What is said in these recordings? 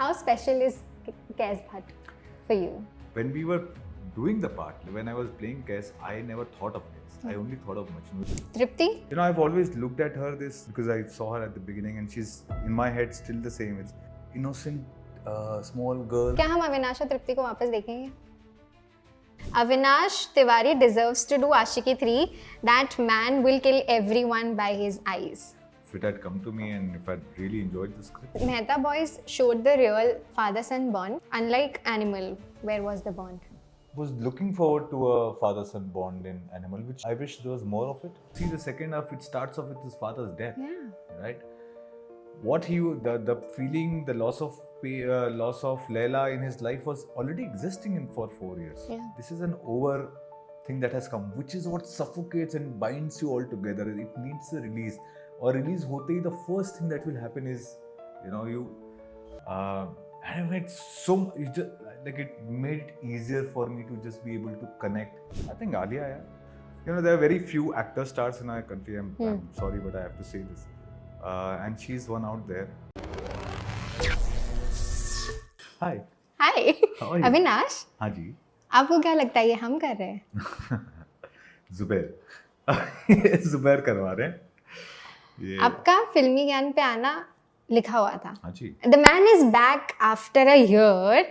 How special is Kes Bhatt for you? When we were doing the part, when I was playing Kes, I never thought of Kes. I only thought of Majnu. Tripti? You know, I've always looked at her this because I saw her at the beginning, and she's in my head still the same. It's innocent, small girl. क्या हम अविनाश और तृप्ति को वापस देखेंगे? Avinash Tiwari deserves to do Ashiki 3. That man will kill everyone by his eyes. If it had come to me and if I'd really enjoyed the script. Mehta Boys showed the real father-son bond. Unlike Animal, where was the bond? Was looking forward to a father-son bond in Animal, which I wish there was more of it. See, the second half, it starts off with his father's death, right? What the feeling, the loss of Leila in his life was already existing for 4 years. Yeah. This is an over thing that has come, which is what suffocates and binds you all together. It needs a release. Or release hote hi, the first thing that will happen is, and it's so, it made it easier for me to just be able to connect. I think Alia, yeah. There are very few actor stars in our country. I'm sorry, but I have to say this. And she's one out there. Hi. Hi. How are you? Avinash? हाँ जी. आपको क्या लगता है ये हम कर रहे हैं? जुबैर करवा रहे हैं. आपका फिल्मी ज्ञान पे आना लिखा हुआ था. हाँ जी. The man is back after a year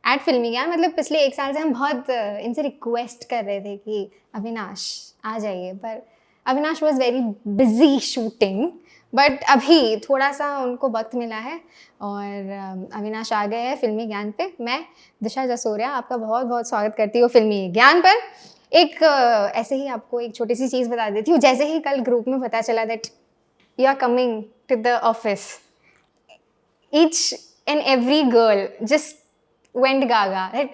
at फिल्मी ज्ञान. मतलब पिछले 1 साल से हम बहुत इनसे रिक्वेस्ट कर रहे थे कि अविनाश आ जाइए, पर Avinash was very busy shooting. But अभी थोड़ा सा उनको वक्त मिला है और अविनाश आ गए हैं फिल्मी ज्ञान पे. मैं दिशा जसोरिया आपका बहुत बहुत स्वागत करती हूँ फिल्मी ज्ञान पर. एक ऐसे ही आपको एक छोटी सी चीज़ बता देती हूँ. जैसे ही कल ग्रुप में पता चला that you are coming to the office, each and every girl just went gaga that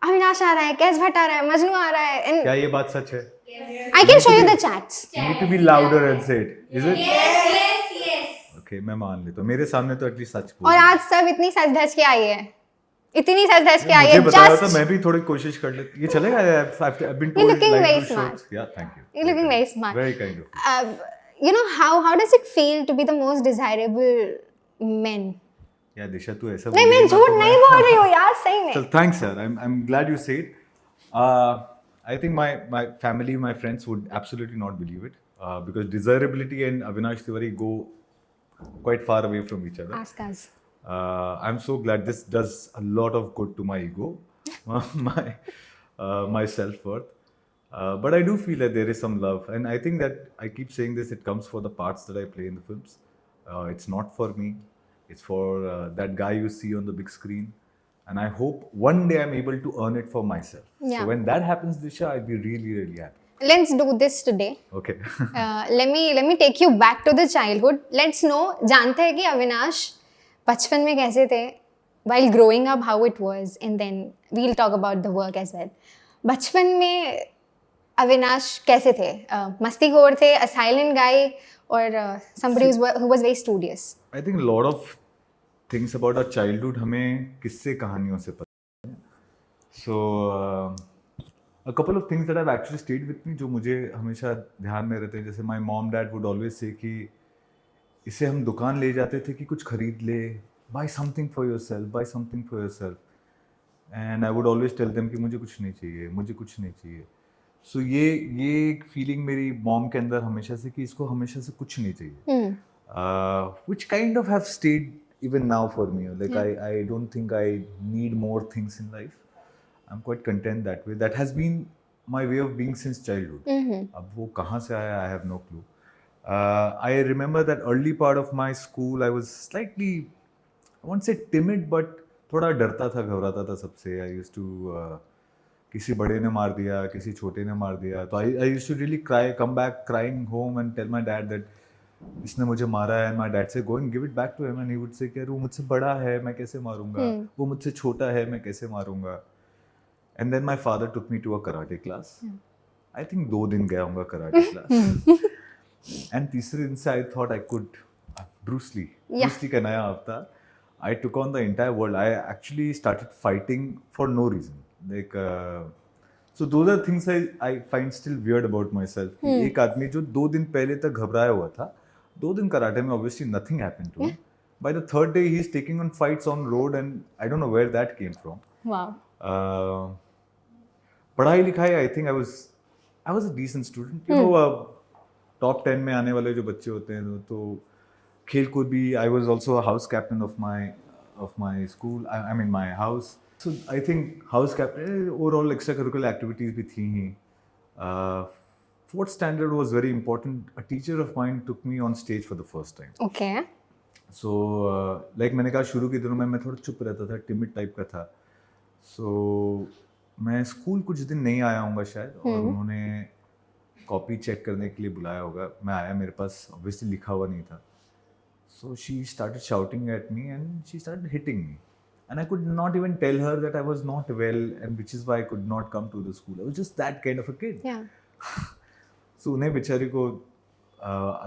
Avinash आ रहा है, कैस भट्ट आ रहा है, मजनू आ रहा है. क्या ये बात सच है? I can show you the chats. You need to be louder and say it. Is it? Yes. Okay, मैं मान लेता हूँ. मेरे सामने तो एटलीस्ट सच बोल. और आज सब इतनी सज धज के आई है, इतनी सज धज के आई है. मुझे बताया था, मैं भी थोड़ी कोशिश कर लेती. ये चलेगा? I've been told. You're looking like very to smart. shoot. Yeah, thank you. You're looking very smart. Very kind of you. You know how does it feel to be the most desirable men? Yeah, Disha, तू ऐसा नहीं, मैं झूठ नहीं बोल रही हूँ यार, सही में. So thanks, sir. I'm glad you said. I think my family, my friends would absolutely not believe it because desirability and Avinash Tiwari go quite far away from each other. Ask us. I'm so glad. This does a lot of good to my ego, my self-worth. But I do feel that there is some love, and I think that I keep saying this. It comes for the parts that I play in the films. It's not for me. It's for that guy you see on the big screen. And I hope one day I'm able to earn it for myself. Yeah. So when that happens, Disha, I'll be really, really happy. Let's do this today. Okay. Let me take you back to the childhood. Let's know. जानते हैं कि अविनाश बचपन में कैसे थे? While growing up, how it was, and then we'll talk about the work as well. बचपन में अविनाश कैसे थे? मस्तीखोर थे, a silent guy, or somebody who was very studious? I think a lot of things about our childhood हमें किस्से कहानियों से पता है. So a couple of things that have actually stayed with me जो मुझे हमेशा ध्यान में रहते हैं. जैसे my mom dad would always say कि इसे हम दुकान ले जाते थे कि कुछ खरीद ले, buy something for yourself, buy something for yourself. And I would always tell them कि मुझे कुछ नहीं चाहिए, मुझे कुछ नहीं चाहिए. So ये एक feeling मेरी mom के अंदर हमेशा से कि इसको हमेशा से कुछ नहीं चाहिए. Which kind of have stayed even now for me. Like I don't think I need more things in life. I'm quite content that way. That has been my way of being since childhood. अब वो कहाँ से आया, I have no clue. I remember that early part of my school, I was slightly, I won't say timid, but थोड़ा डरता था, घबराता था सबसे. I used to किसी बड़े ने मार दिया, किसी छोटे ने मार दिया. तो I used to really cry, come back crying home and tell my dad that इसने मुझे मारा है. And my dad say, go and give it back to him. And he would say कि वो मुझसे बड़ा है, मैं कैसे मारूंगा? वो मुझसे छोटा है, मैं कैसे मारूंगा? And then my father took me to a karate class. I think 2 दिन गया होगा karate class. And तीसरे दिन से I thought I could. Bruce Lee का नया अवतार. I took on the entire world. I actually started fighting for no reason. Like so those are things I find still weird about myself. एक आदमी जो 2 दिन पहले तक घबराया हुआ था, 2 दिन कराटे में obviously nothing happened to him. By the third day, he's taking on fights on road, and I don't know where that came from. Wow. पढ़ाई लिखाई, I think I was a decent student. You know, top 10 में आने वाले जो बच्चे होते हैं, तो खेल कूद भी, I was also a house captain of my school. I mean my house. So I think house captain, overall extracurricular activities भी थी ही. Fourth standard was very important. A teacher of mine took me on stage for the first time. Okay. So like मैंने कहा शुरू के दिनों में मैं थोड़ा चुप रहता था, timid टाइप का था. So मैं स्कूल कुछ दिन नहीं आया हूँगा शायद, और उन्होंने कॉपी चेक करने के लिए बुलाया होगा. मैं आया, मेरे पास ऑब्वियसली लिखा हुआ नहीं था. So she started shouting at me and she started hitting me. And I could not even tell her that I was not well, and which is why I could not come to the school. I was just that kind of a kid. Yeah. So उन्हें बेचारी को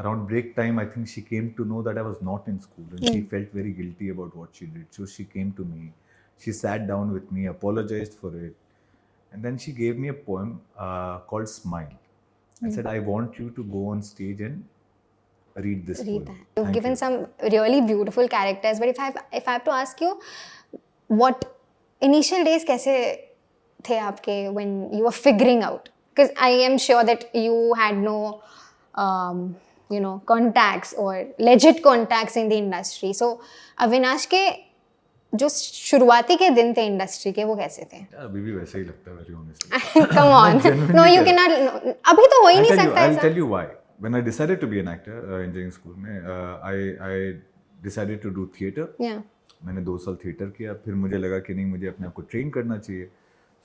around break time, I think she came to know that I was not in school, and she felt very guilty about what she did. So she came to me, she sat down with me, apologized for it, and then she gave me a poem called Smile, and said, I want you to go on stage and read this Read poem. that. You've Thank given you. some really beautiful characters, but if I have to ask you, what initial days कैसे थे आपके when you were figuring out? Because I am sure that you had no, contacts or legit contacts in the industry. So Avinash के जो शुरुआती के दिन थे industry के, वो कैसे थे? यार, अभी भी वैसे ही लगता है, very honestly. Come on. Genuinely No, you tell- cannot. अभी तो हो ही नहीं सकता I'll ऐसा. tell you why. When I decided to be an actor, engineering school में, I decided to do theatre. Yeah. मैंने 2 साल थिएटर किया, फिर मुझे लगा कि नहीं, मुझे अपने आप को ट्रेन करना चाहिए.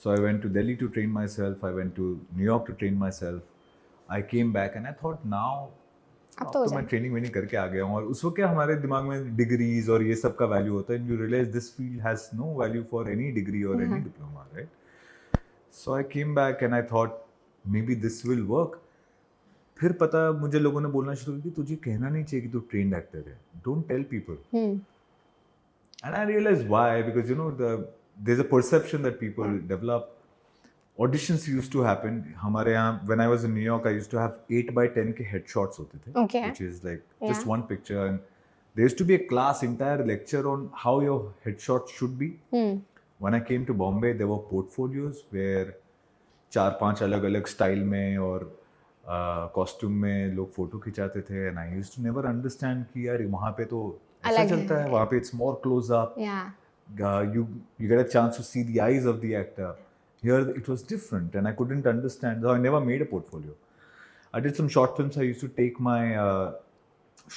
So I went to Delhi to train myself. I went to New York to train myself. I came back and I thought now अब तो हो मैं ट्रेनिंग वेनिंग करके आ गया हूँ, और उस वक्त क्या हमारे दिमाग में डिग्रीज और ये सब का वैल्यू होता है. You realise this field has no value for any degree or any diploma, right? So I came back and I thought maybe this will work. फिर पता मुझे लोगों ने बोलना शुरू किया कि तुझे कहना नहीं चाहिए कि तू ट्रेन्ड एक्टर है, don't tell people. And I realized why, because there's a perception that people develop. Auditions used to happen. हमारे यहाँ, when I was in New York, I used to have 8x10 के headshots होते थे, Okay. which is like just one picture, and there used to be a class, entire lecture on how your headshot should be. When I came to Bombay, there were portfolios where 4-5 अलग-अलग style में और costume में लोग photo खिंचाते थे, and I used to never understand कि यार वहाँ पे तो ऐसा अलग चलता है, वहाँ पे it's more close up. Yeah. You get a chance to see the eyes of the actor. Here it was different, and I couldn't understand. So I never made a portfolio. I did some short films. I used to take my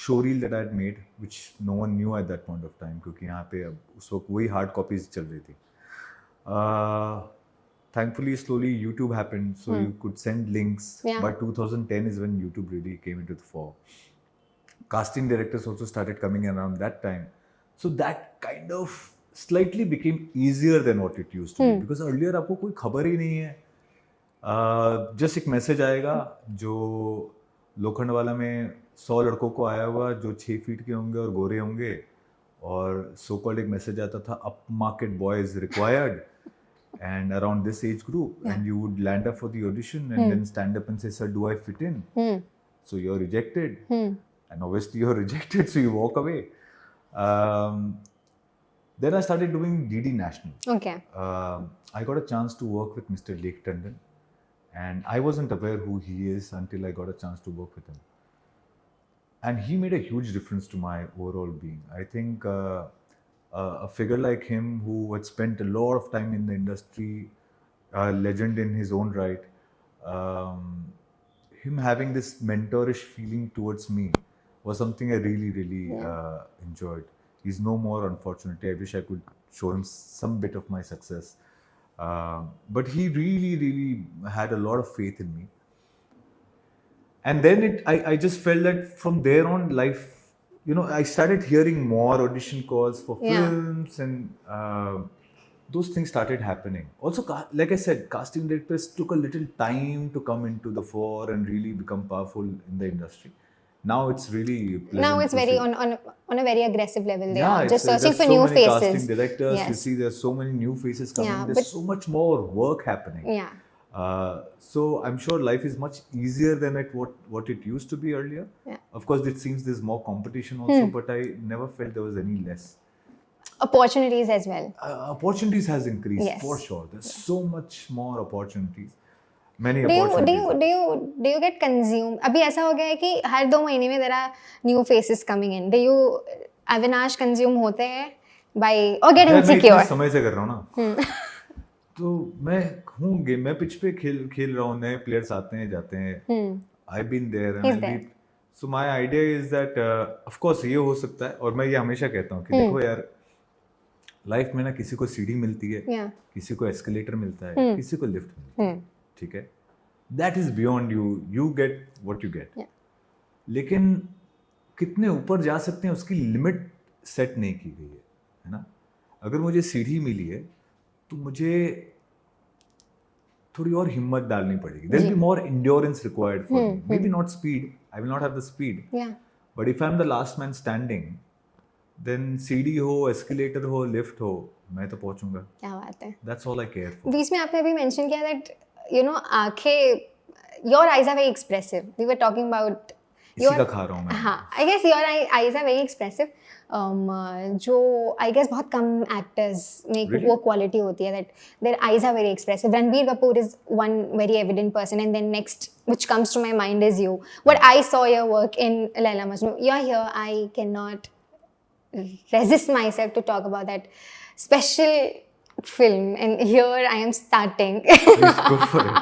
showreel that I had made, which no one knew at that point of time, क्योंकि यहाँ पे उस वक्त वही hard copies चल रही थी. Thankfully, slowly YouTube happened, so you could send links. Yeah. But 2010 is when YouTube really came into the fore. Casting directors also started coming around that time. So that kind of slightly became easier than what it used to be. Because earlier आपको कोई खबर ही नहीं है. Just एक message आएगा जो लोखंड वाला में 100 लड़कों को आया हुआ जो 6 फीट के होंगे और गोरे होंगे, और सो कॉल्ड एक मैसेज आता था, up market boys required and around this age group, and you would land up for the audition and then stand up and say, sir, do I fit in? So you're rejected, and obviously you're rejected, so you walk away. Then I started doing DD National. Okay. I got a chance to work with Mr. Lake Tandon, and I wasn't aware who he is until I got a chance to work with him. And he made a huge difference to my overall being. I think a figure like him, who had spent a lot of time in the industry, a legend in his own right, him having this mentorish feeling towards me was something I really, really enjoyed. He's no more, unfortunately. I wish I could show him some bit of my success. But he really, really had a lot of faith in me. And then I just felt that from there on, life, I started hearing more audition calls for films, and those things started happening. Also, like I said, casting directors took a little time to come into the fore and really become powerful in the industry. Now it's really pleasant. Now it's to very see. on a very aggressive level. They Yeah, are just there's searching for so new many faces. casting directors. Yes. You see, there's so many new faces coming. Yeah, There's but- so much more work happening. Yeah. So I'm sure life is much easier than what it used to be earlier. Yeah. Of course, it seems there's more competition also, but I never felt there was any less. Opportunities as well. Opportunities has increased Yes. for sure. There's so much more opportunities. Many Do you opportunities. do you get consumed? अभी ऐसा हो गया है कि हर 2 महीने में there are new faces coming in. Do you Avinash consume होते हैं by or get यार मैं insecure? इतने समय से कर रहा हूँ ना, तो मैं हूँ गेम, मैं पिच पे खेल रहा हूँ, नए प्लेयर्स आते हैं जाते हैं, I been there He's there. So my idea is that of course ये हो सकता है, और मैं ये हमेशा कहता हूँ कि देखो यार, लाइफ में ना किसी को सीढ़ी मिलती है, Yeah. किसी को एस्केलेटर मिलता है, किसी को लिफ्ट मिलती है, ठीक है, that is beyond you, you get what you get. Yeah. लेकिन कितने ऊपर जा सकते हैं उसकी लिमिट सेट नहीं की गई है ना. अगर मुझे सीढ़ी मिली है तो मुझे थोड़ी और हिम्मत डालनी पड़ेगी. There will be more endurance required for me, may be not speed, I will not have the speed, Yeah. But if I am the last man standing, then सीढ़ी हो, एस्केलेटर हो, लिफ्ट हो, मैं तो पहुंचूंगा. क्या बात है. That's all I care for. बीच में आपने अभी मेंशन किया दैट आंखें, your eyes are very expressive. We were talking about इसी का खा रहा हूँ मैं. हाँ, I guess your eyes are very expressive. जो आई गेस बहुत कम एक्टर्स में Really? वो क्वालिटी होती है that their eyes are very expressive. Ranbir Kapoor is one very evident person, and then next which comes to my mind is you. What I saw your work in Laila Majnu, you're here, I cannot resist myself to talk about that special film, and here I am starting. Please go for it.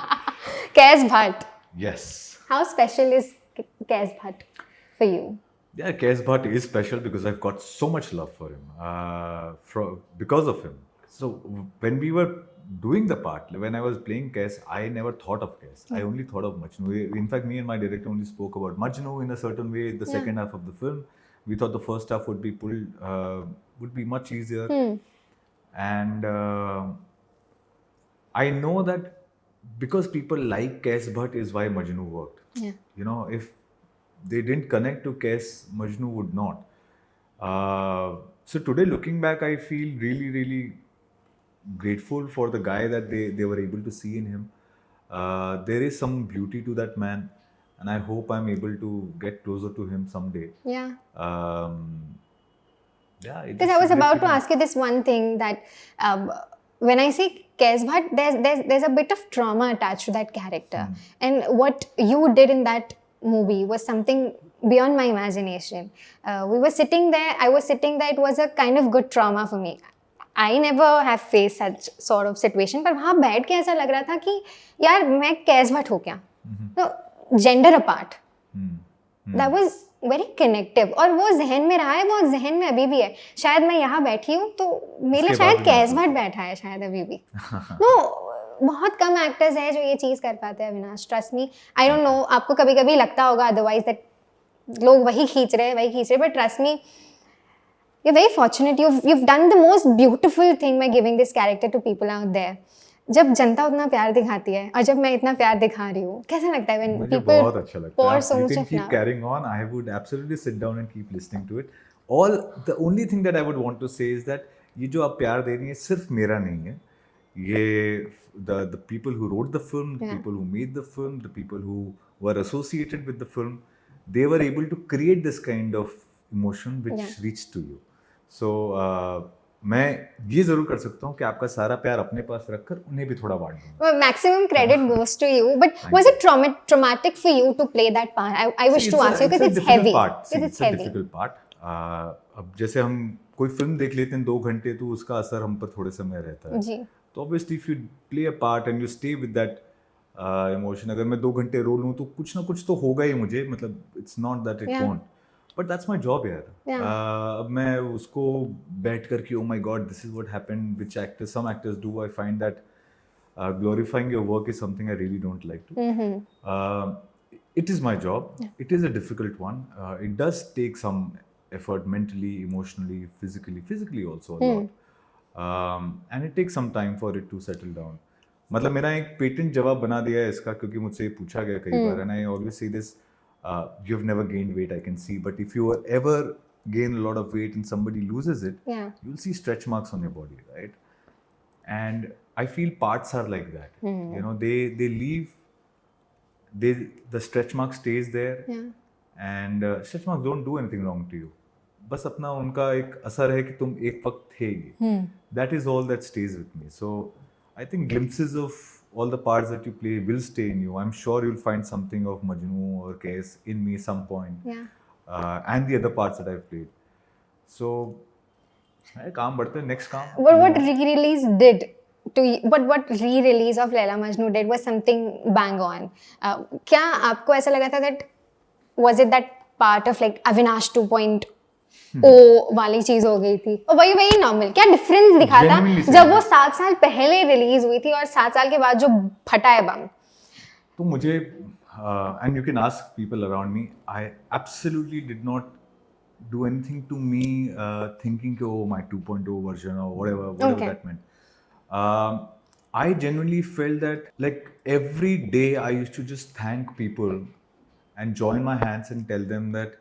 Kes Bhatt. Yes. How special is Kes Bhatt for you? Yeah, Kes Bhatt is special because I've got so much love for him, because of him. So when we were doing the part, when I was playing Kes, I never thought of Kes. I only thought of Majnu. In fact, me and my director only spoke about Majnu in a certain way. The second half of the film, we thought the first half would be would be much easier. And I know that because people like Kes Bhatt is why Majnu worked. Yeah. You know, if they didn't connect to Kes, Majnu would not. So today, looking back, I feel really, really grateful for the guy that they were able to see in him. There is some beauty to that man, and I hope I'm able to get closer to him someday. Yeah. Yeah. Because I was about to ask you this one thing that when I say Kes Bhatt, there's a bit of trauma attached to that character, and what you did in that movie was something beyond my imagination. We were sitting there. I was sitting there. It was a kind of good trauma for me. I never have faced such sort of situation. पर वहाँ बैठ के ऐसा लग रहा था कि यार मैं Kes Bhatt हो क्या? No, gender apart. That was very connective. और वो जहन में रहा है, वो जहन में अभी भी है. शायद मैं यहाँ बैठी हूँ तो मेरे लिए शायद Kes Bhatt बैठा है शायद अभी भी. No, बहुत कम एक्टर्स हैं जो ये चीज़ कर पाते हैं Avinash. Trust me. I don't know, आपको कभी कभी लगता होगा otherwise that लोग वही खींच रहे हैं, but trust me, you're very fortunate. You've done the most beautiful thing by giving this character to people out there. जब जनता उतना प्यार दिखाती है और जब मैं इतना प्यार दिखा रही हूँ, कैसा लगता है when मुझे people बहुत अच्छा लगता है. pour so much You can of keep love? carrying on. I would absolutely sit down and keep listening to it. The only thing that I would want to say is that ये जो आप प्यार दे रही हैं सिर्फ मेरा नहीं है. ये the people who wrote the film, the people who made the film, the people who were associated with the film, they were able to create this kind of emotion which reached to you. So मैं ये जरूर कर सकता हूँ कि आपका सारा प्यार अपने पास रखकर उन्हें भी थोड़ा बांट दूँ. Well, maximum credit goes to you. But was it traumatic for you to play that part? I wish to ask you because it's heavy. It's a difficult part. अब जैसे हम कोई फिल्म देख लेते हैं 2 घंटे तो उसका असर हम पर थोड़े समय रहता है. जी. तो obviously if you play a part and you stay with that emotion, अगर मैं 2 घंटे रो लूँ तो कुछ ना कुछ तो होगा ही मुझे. मतलब it's not that it won't. But that's my job यार. अब मैं उसको बैठ कर कि oh my god, this is what happened, which some actors do. I find that glorifying your work is something I really don't like to. It is my job. It is a difficult one. It does take some effort mentally, emotionally, physically also a lot. And it takes some time for it to settle down. मतलब मेरा एक patent जवाब बना दिया है इसका, क्योंकि मुझसे ये पूछा गया कई बार, and I always say this. You've never gained weight, I can see, but if you ever gain a lot of weight and somebody loses it, you'll see stretch marks on your body, right? and I feel parts are like that. You know, they leave, they the stretch mark stays there, Yeah. and stretch marks don't do anything wrong to you. बस अपना उनका एक असर है कि तुम एक वक्त थे ये. That is all that stays with me. So I think glimpses of all the parts that you play will stay in you. I'm sure you'll find something of Majnu or Kes in me some point. Yeah. And the other parts that I've played. So काम बढ़ते हैं, next काम. But what re-release did to what re-release of Laila Majnu did was something bang on. क्या आपको ऐसा लगा था that was it that part of like Avinash 2.0 वाली चीज हो गई थी और वही वही नॉर्मल क्या डिफरेंस दिखा था Genuinely जब same. वो 7 साल पहले रिलीज हुई थी और 7 साल के बाद जो फटा है बम. तो मुझे and you can ask people around me, I absolutely did not do anything to me thinking oh my 2.0 version or whatever Okay. that meant. I genuinely felt that like every day I used to just thank people and join my hands and tell them that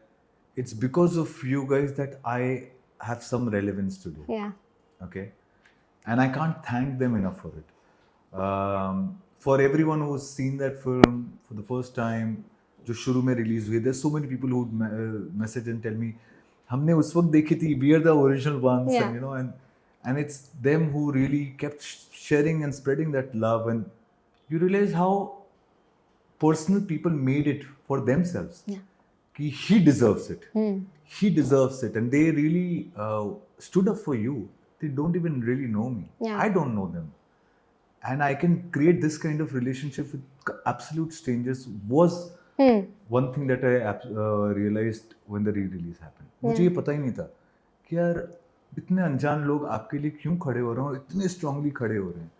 it's because of you guys that I have some relevance today. Yeah. Okay, and I can't thank them enough for it. For everyone who's seen that film for the first time, जो शुरू में release हुई, there's so many people who would message and tell me हमने उस वक्त देखी थी, we are the original ones. Yeah. And you know, and it's them who really kept sharing and spreading that love, and you realize how personal people made it for themselves. Yeah. Ki he deserves it. He deserves it, and they really stood up for you. They don't even really know me. Yeah. I don't know them, and I can create this kind of relationship with absolute strangers. Was one thing that I realized when the re-release happened. मुझे ये पता ही नहीं था कि यार इतने अनजान लोग आपके लिए क्यों खड़े हो रहे हैं और इतने strongly खड़े हो रहे हैं.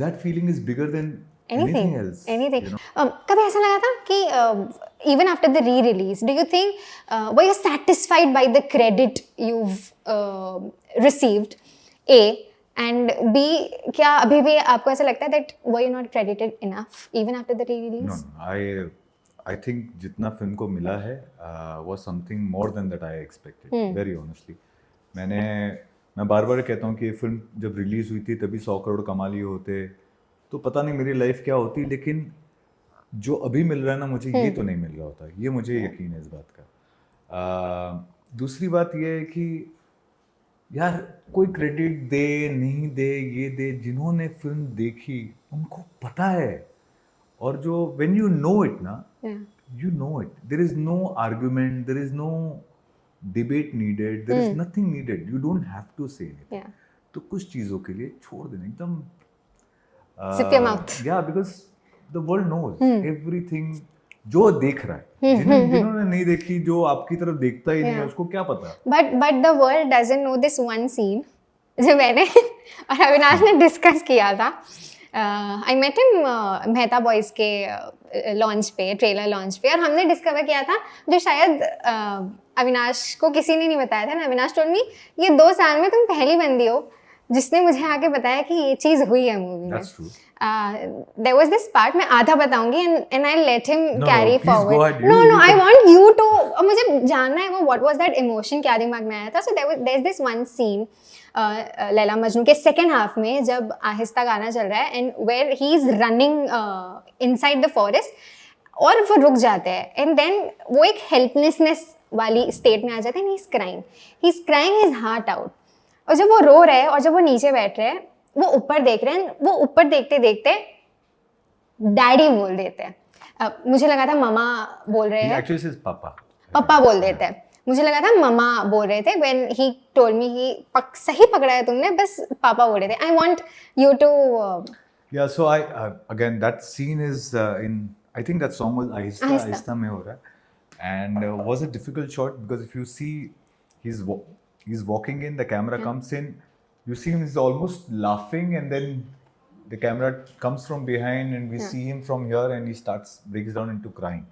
That feeling is bigger than anything else. Anything. You know? कभी ऐसा लगा था कि even after the re-release, do you think were you satisfied by the credit you've received? A and B, क्या अभी भी आपको ऐसा लगता है that were you not credited enough even after the re-release? No. I think जितना film को मिला है was something more than that I expected. Very honestly. मैं बार बार कहता हूँ कि ये फिल्म जब रिलीज हुई थी तभी 100 करोड़ कमा लिए होते तो पता नहीं मेरी लाइफ क्या होती, लेकिन जो अभी मिल रहा है ना मुझे ये तो नहीं मिल रहा होता, ये मुझे यकीन है इस बात का. दूसरी बात ये है कि यार कोई क्रेडिट दे नहीं दे ये दे, जिन्होंने फिल्म देखी उनको पता है. और जो when you know it ना, you know it. There is no argument, there is no debate needed, there is nothing needed. You don't have to say anything. Yeah. तो कुछ चीज़ों के लिए छोड़ देना एकदम. Zip your mouth. Yeah, because the world knows everything. जो देख रहा है, जिन्होंने नहीं देखी, जो आपकी तरफ देखता ही नहीं है, उसको क्या पता. But the world doesn't know this one scene जो मैंने और अविनाश ने डिस्कस किया था. I met him Mehta boys के लॉन्च पे, ट्रेलर लॉन्च पे, और हमने डिस्कवर किया था जो शायद अविनाश को किसी ने नहीं बताया था ना. अविनाश टोल्ड मी ये 2 साल में तुम पहली बंदी हो जिसने मुझे आके बताया कि ये चीज़ हुई है मूवी में. That's true. There was this part, मैं आधा बताऊंगी and I'll let him No, carry please forward. go ahead. No, You I can- want you to. मुझे जानना है वो what was that emotion क्या दिमाग में आया था. So there's this one scene Laila Majnu के सेकेंड हाफ में जब आहिस्ता गाना चल रहा है and where he is running inside the forest और वो रुक जाते हैं एंड देन वो एक हेल्पलेसनेस वाली स्टेट में आ जाते हैं. He is crying his heart out. और जब वो रो रहे हैं और जब वो नीचे बैठ रहे हैं वो ऊपर देख रहे हैं, वो ऊपर देखते देखते डैडी बोल देते हैं. मुझे लगा था मामा बोल रहे हैं, Actually says Papa. पापा बोल देते हैं. मुझे लगा था ममा बोल रहे थे when he told me कि सही पकड़ा है तुमने, बस पापा बोल रहे थे. I want you to Yeah, so I again that scene is in, I think that song was Ahista mein ho raha hai, and was a difficult shot because if you see he's walking in, the camera comes in, you see him, he's almost laughing, and then the camera comes from behind and we see him from here and he breaks down into crying.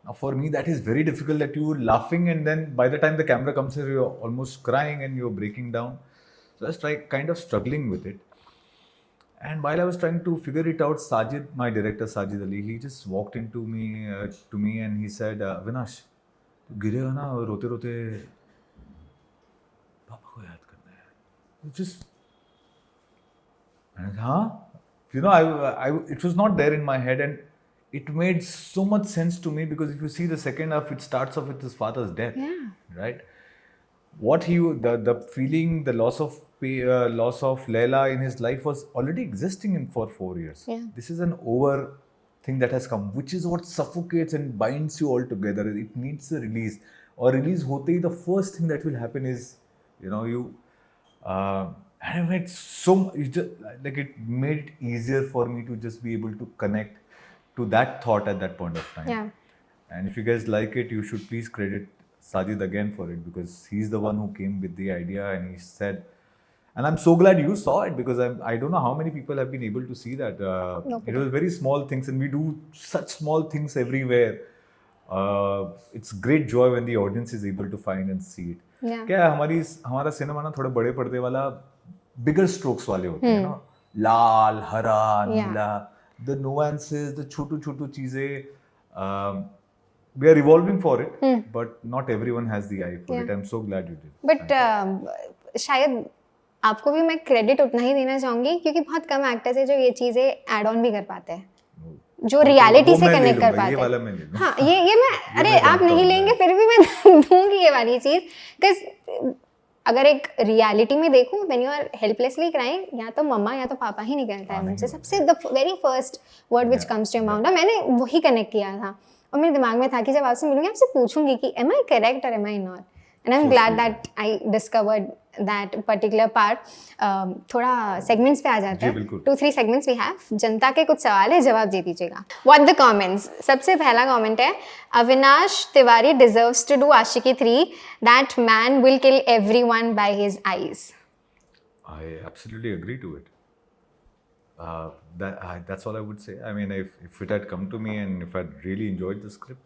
Now for me that is very difficult, that you're laughing and then by the time the camera comes here you're almost crying and you're breaking down. So I was kind of struggling with it. And while I was trying to figure it out, Sajid, my director Sajid Ali, he just walked into me and he said, Avinash, tu गिरेगा ना रोते रोते पापा को याद करना है. Just huh? You know, it was not there in my head, and it made so much sense to me because if you see the second half, it starts off with his father's death, Yeah. right? What the feeling, the loss of Leila in his life was already existing in for 4 years. Yeah. This is an over thing that has come, which is what suffocates and binds you all together. It needs a release, or release hote hi the first thing that will happen is, you know, you. And it made like it made it easier for me to just be able to connect to that thought at that point of time. Yeah. And if you guys like it, you should please credit Sajid again for it because he's the one who came with the idea and he said, and I'm so glad you saw it because I don't know how many people have been able to see that. No It was very small things and we do such small things everywhere. It's great joy when the audience is able to find and see it. Yeah. क्या है हमारा cinema ना थोड़ा बड़े पर्दे वाला बिगर strokes वाले होते हैं ना, लाल हरा नीला, the nuances, the छोटू चीजें, we are evolving for it, but not everyone has the eye for it. I'm so glad you did. But शायद आपको भी मैं क्रेडिट उतना ही देना चाहूंगी क्योंकि बहुत कम एक्टर्स है जो ये चीजें ऐड ऑन भी कर पाते हैं, जो रियलिटी से कनेक्ट कर पाते ये वाला हैं. मैं ले लूं. हाँ, ये मैं अरे आप नहीं लेंगे फिर भी मैं दूंगी ये वाली चीज. बिकॉज अगर एक रियलिटी में देखूं, when you are helplessly crying, या तो मम्मा या तो पापा ही निकलता है मुझसे सबसे. The very first word which comes to mouth, मैंने वही कनेक्ट किया था और मेरे दिमाग में था कि जब आपसे मिलूंगी आपसे पूछूंगी कि एम आई करेक्ट और am I not. And I am glad that I discovered that particular part. थोड़ा सेगमेंट्स पे आ जाते हैं. 2-3 सेगमेंट्स वी हैव. जनता के कुछ सवाल है, जवाब दे दीजिएगा. What the comments. सबसे पहला कमेंट है, Avinash Tiwari deserves to do Aashiqui 3. That man will kill everyone by his eyes. I absolutely agree to it. That's all I would say. I mean, if it had come to me and if I'd really enjoyed the script,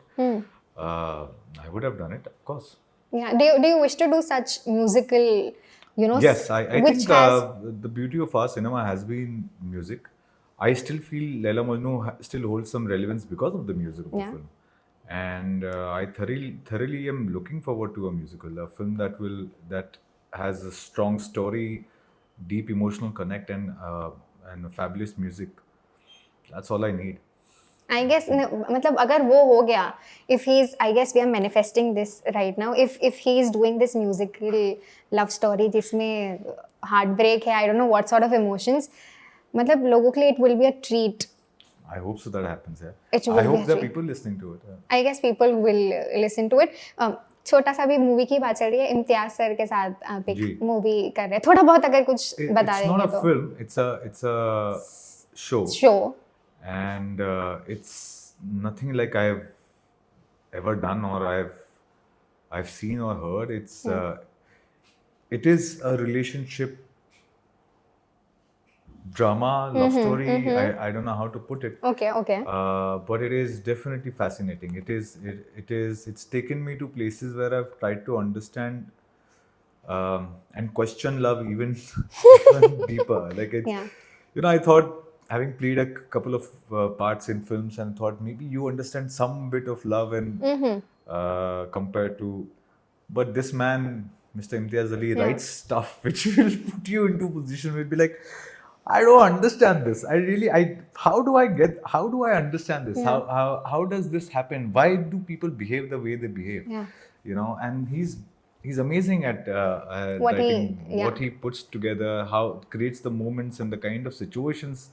I would have done it, of course. Yeah. Do you wish to do such musical, you know? Yes, I which think has the beauty of our cinema has been music. I still feel Laila Majnu still holds some relevance because of the music of the film. And I thoroughly am looking forward to a musical, a film that has a strong story, deep emotional connect, and fabulous music. That's all I need. I guess मतलब अगर वो हो गया, if he's, I guess we are manifesting this right now, if he is doing this musical love story जिसमें heartbreak है, I don't know what sort of emotions, मतलब लोगों के लिए it will be a treat. I hope so that happens. Yeah. It will I be hope a there are treat. people listening to it. Yeah. I guess people will listen to it. छोटा सा भी movie की बात चल रही है, Imtiaz sir के साथ आप एक मूवी कर रहे हैं. थोड़ा बहुत अगर कुछ बता देंगे तो. It's not a film. It's a show. And it's nothing like I've ever done or I've seen or heard. It is a relationship drama, love story. I don't know how to put it. Okay. But it is definitely fascinating. It's taken me to places where I've tried to understand and question love even deeper. Like you know, I thought, having played a couple of parts in films, and thought maybe you understand some bit of love and compared to, but this man, Mr. Imtiaz Ali, writes stuff which will put you into a position where you'll be like, I don't understand this. How do I understand this? How does this happen? Why do people behave the way they behave? You know, and he's amazing at writing what he puts together, how it creates the moments and the kind of situations,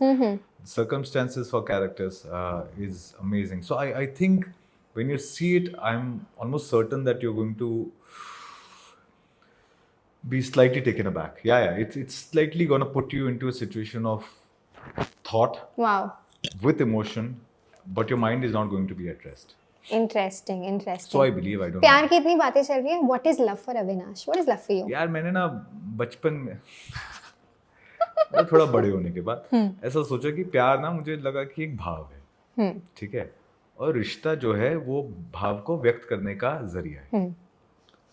circumstances for characters is amazing. So I think when you see it, I'm almost certain that you're going to be slightly taken aback. It's slightly going to put you into a situation of thought. Wow. With emotion, but your mind is not going to be at rest. Interesting. So I believe, I don't know. प्यार की इतनी बातें चल रही है. What is love for Avinash? What is love for you? यार मैंने ना बचपन में थोड़ा बड़े होने के बाद ऐसा सोचा कि प्यार ना, मुझे लगा कि एक भाव है, ठीक है, और रिश्ता जो है वो भाव को व्यक्त करने का जरिया है.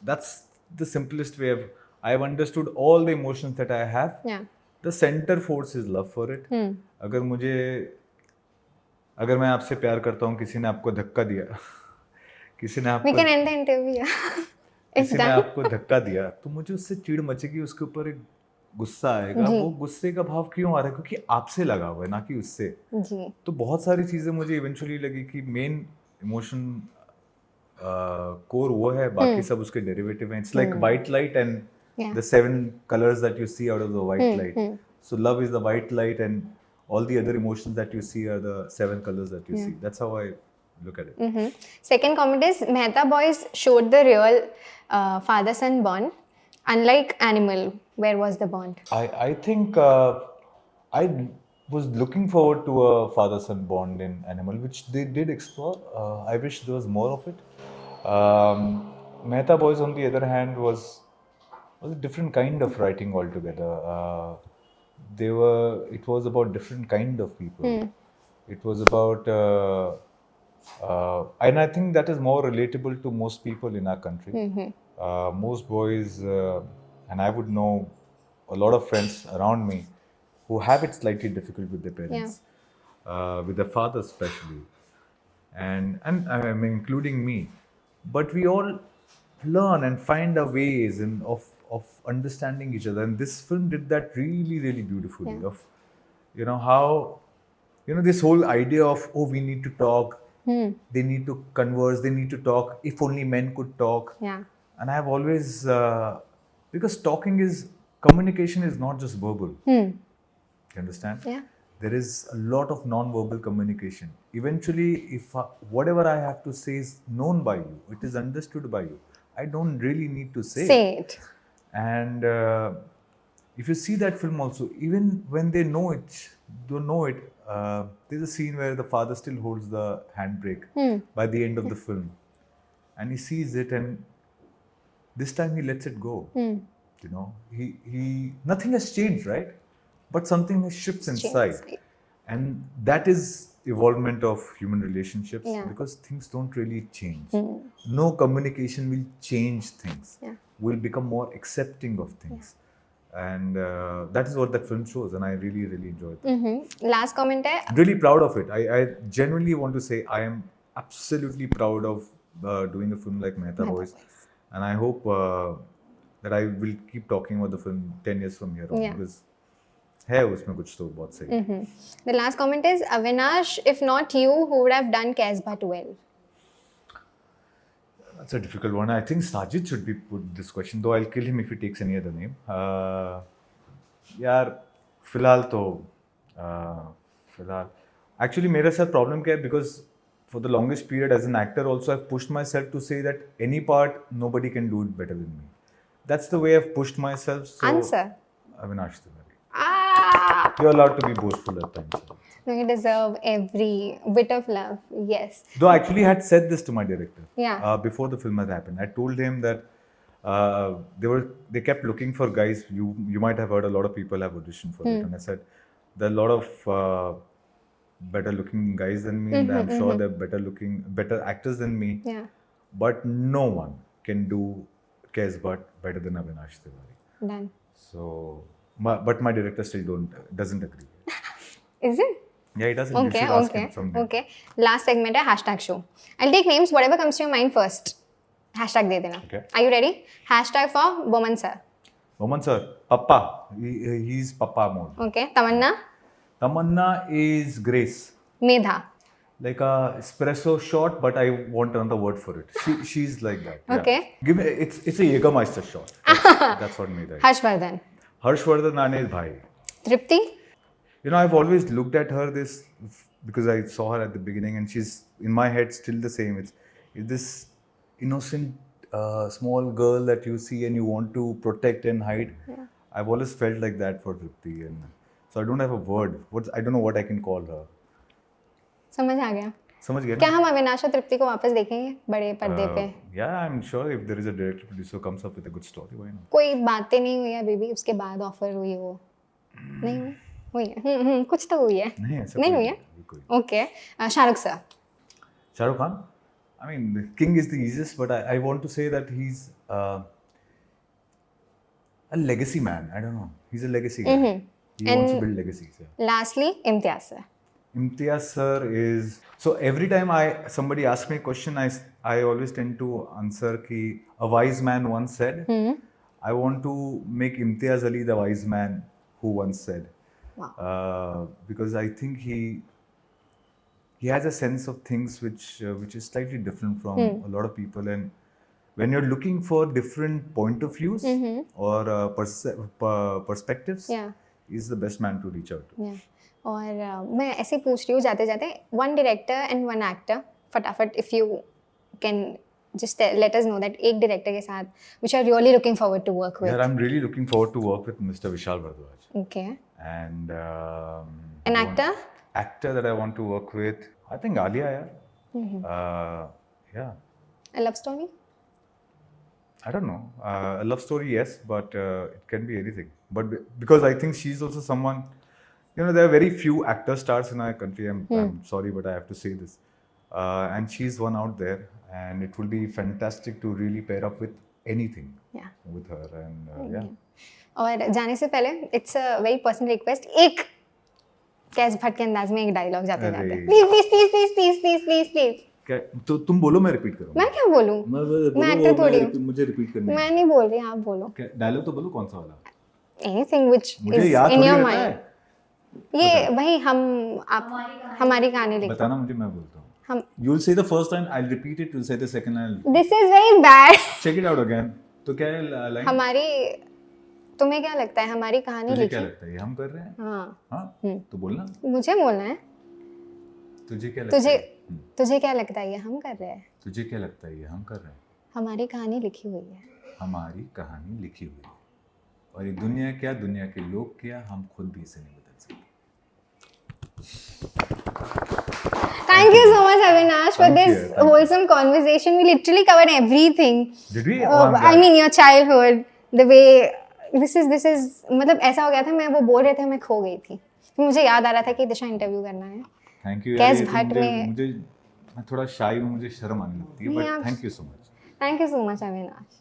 That's the simplest way I've understood all the emotions that I have. The center force is love for it. अगर मैं आपसे प्यार करता हूँ, किसी ने आपको धक्का दिया, किसी ने आपको धक्का दिया, तो मुझे उससे चिढ़ मचेगी, उसके ऊपर एक गुस्सा आएगा, जी। वो गुस्से का भाव क्यों आ रहा है, क्योंकि आपसे लगा हुआ है ना कि उससे। जी तो बहुत सारी चीज़ें मुझे इवेंचुअली लगी कि मेन इमोशन कोर वो है, बाकी सब उसके डेरिवेटिव हैं. It's like white light and Yeah. the 7 colors that you see out of the white light. So love is the white light and all the other emotions that you see are the 7 colors that you see. That's how I look at it. Second comment is Mehta Boys showed the real father-son bond. Unlike Animal, where was the bond? I think I was looking forward to a father-son bond in Animal, which they did explore. I wish there was more of it. Mehta Boys, on the other hand, was a different kind of writing altogether. It was about different kind of people. It was about, and I think that is more relatable to most people in our country. Most boys, and I would know a lot of friends around me who have it slightly difficult with their parents, with their fathers especially, and I mean, including me. But we all learn and find our ways of understanding each other, and this film did that really really beautifully. Yeah. Of how this whole idea of, oh, we need to talk, they need to converse, they need to talk, if only men could talk. Yeah. And I have always because communication is not just verbal. You understand? Yeah. There is a lot of non-verbal communication. Eventually, if whatever I have to say is known by you, it is understood by you, I don't really need to say it. And if you see that film also, even when they know it, there's a scene where the father still holds the handbrake by the end of the film, and he sees it, and this time he lets it go. He nothing has changed, right? But something shifts inside, and that is evolvement of human relationships, because things don't really change. No communication will change things. We'll become more accepting of things, and that is what that film shows, and I really really enjoyed it. Last comment hai. Really proud of it. I genuinely want to say I am absolutely proud of doing a film like Mehta Boys, and I hope that I will keep talking about the film 10 years from here on, because है उसमें कुछ तो बहुत सही. The last comment is Avinash, if not you, who would have done Kesba 12? That's a difficult one. I think Sajid should be put this question, though I'll kill him if he takes any other name. यार फिलहाल तो फिलहाल actually मेरे साथ problem क्या है, because for the longest period as an actor also I've pushed myself to say that any part nobody can do it better than me. That's the way I've pushed myself. So Answer. Avinash Tiwari. You're allowed to be boastful at times. No, you deserve every bit of love. Yes. Though I actually had said this to my director. Yeah. Before the film had happened, I told him that they kept looking for guys. You might have heard a lot of people have auditioned for it, and I said there are a lot of better looking guys than me, and I'm sure they're better actors than me. Yeah. But no one can do Kesba better than Avinash Tiwari. Done. So, but my director still doesn't agree. Is it? Yeah, he doesn't. You should ask him someday. Okay. Last segment है hashtag show. I'll take names, whatever comes to your mind first. Hashtag दे देना. Okay. Are you ready? Hashtag for Boman sir. Boman sir, Papa. He's Papa mode. Okay. Tamanna. Tamanna is Grace. Medha. Like a espresso shot, but I want another word for it. She's like that. Yeah. Okay. Give me. It's a Jägermeister shot. That's what Medha is. Harshvardhan. Harshvardhan Anil Bhai. Tripti. I've always looked at her because I saw her at the beginning, and she's in my head still the same. It's this innocent small girl that you see and you want to protect and hide. Yeah. I've always felt like that for Tripti, and so I don't have a word. I don't know what I can call her. समझ आ गया. समझ गया. क्या हम अविनाश और तृप्ति को वापस देखेंगे बड़े पर्दे पे? Yeah, I'm sure if there is a director producer comes up with a good story, why not? कोई बातें नहीं हुई है बेबी, उसके बाद ऑफर हुई वो? नहीं हुई? हुई है. कुछ तो हुई है. नहीं हुई है. Okay. Shahrukh sir. Shahrukh Khan. I mean, the king is the easiest, but I want to say that he's a legacy man. I don't know. He's a legacy guy. He wants to build legacies. Yeah. Lastly, Imtiaz sir. Imtiaz sir is, so every time somebody asks me a question, I always tend to answer कि a wise man once said, I want to make Imtiaz Ali the wise man who once said, because I think he has a sense of things which is slightly different from a lot of people, and when you're looking for different point of views or perspectives, Yeah. he's the best man to reach out to. Yeah. और मैं ऐसे ही पूछ रही हूँ जाते जाते, one director and one actor, फटाफट if you can just let us know that एक डायरेक्टर के साथ which are really looking forward to work with. Yeah, I'm really looking forward to work with Mr. Vishal Bhardwaj. Okay. And An actor? Actor that I want to work with, I think Alia, yeah. Yeah. A love story? I don't know. A love story, yes, but it can be anything. But because I think she's also someone, there are very few actor stars in our country. I'm sorry, but I have to say this. And she's one out there, and it will be fantastic to really pair up with anything with her. And yeah. और जाने से पहले it's a very personal request, एक कैस भट्ट के अंदाज में एक dialogue जाते जाते, please please please please please please please please. क्या तो तुम बोलो, मैं रिपीट करूंगा। मैं क्या बोलूं? मैं एक्टर थोड़ी हूं, मुझे रिपीट करना है। मैं नहीं बोल रही, आप बोलो। क्या डायलॉग तो बोलो, कौन सा वाला? Anything which is in your mind. ये भाई हमारी कहानी लिखो। बताना मुझे, मैं बोलता हूँ। You'll say the first line, I'll repeat it. You'll say the second line. This is very bad. Check it out again. तो क्या है लाइन? हमारी, तुम्हें क्या लगता है हमारी कहानी लिखी? क्या लगता है ये हम कर रहे हैं? हाँ। तो बोलना। मुझे बोलना है। तुझे क्या लगता है? तुझे क्या लगता है ये हम कर रहे हैं? तुझे क्या लगता है ये हम कर रहे हैं? हमारी कहानी लिखी हुई है। हमारी कहानी लिखी हुई है। और ये दुनिया क्या, दुनिया के लोग क्या, हम खुद भी इसे नहीं बदल सकते। Thank you so much, Avinash, for this wholesome conversation. We literally covered everything. Did we? I mean, your childhood, the way this is मतलब ऐसा हो गया था, मैं वो बोल रहे थे, मैं खो गई थी। मुझे याद आ रहा था कि दिशा इंटरव्यू करना है। Thank you. कैस भट्ट में मैं थोड़ा शाई हूँ, मुझे शर्म आने लगती है, but thank you so much. Thank you so much, Avinash.